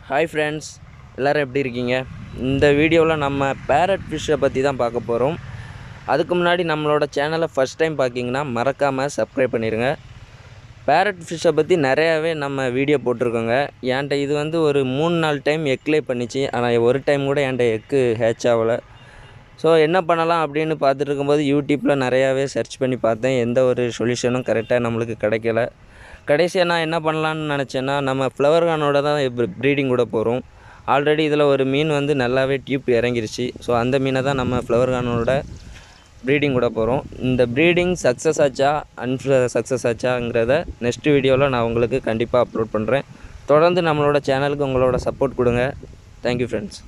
Hi friends, எல்லோரும் எப்படி இருக்கீங்க? இந்த வீடியோவில் நம்ம பேரட் ஃபிஷ்ஷை பற்றி தான் பார்க்க போகிறோம். அதுக்கு முன்னாடி நம்மளோட சேனலை ஃபஸ்ட் டைம் பார்க்கிங்கன்னா மறக்காமல் சப்ஸ்கிரைப் பண்ணிடுங்க. பேரட் ஃபிஷ்ஷை பற்றி நிறையாவே நம்ம வீடியோ போட்டிருக்கோங்க. என்கிட்ட இது ஒரு 3-4 டைம் எக்லே பண்ணிச்சு. ஆனால் ஒரு டைம் கூட என்கிட்ட எக்கு ஹேட்ச் ஆகலை. ஸோ என்ன பண்ணலாம் அப்படின்னு பார்த்துட்டு இருக்கும்போது யூடியூப்பில் நிறையாவே சர்ச் பண்ணி பார்த்தேன். எந்த ஒரு சொல்யூஷனும் கரெக்டாக நம்மளுக்கு கிடைக்கல. கடைசியாக நான் என்ன பண்ணலான்னு நினச்சேன்னா, நம்ம ஃப்ளவர் கானோட தான் ப்ரீடிங் கூட போகிறோம். ஆல்ரெடி இதில் ஒரு மீன் நல்லாவே டியூப் இறங்கிருச்சு. ஸோ அந்த மீனை தான் நம்ம ஃப்ளவர் கானோட ப்ரீடிங் கூட போகிறோம். இந்த ப்ரீடிங் சக்ஸஸ் ஆச்சா சக்ஸஸ் ஆச்சாங்கிறத நெக்ஸ்ட் வீடியோவில் நான் உங்களுக்கு கண்டிப்பாக அப்லோட் பண்ணுறேன். தொடர்ந்து நம்மளோட சேனலுக்கு உங்களோட சப்போர்ட் கொடுங்க. Thank you friends.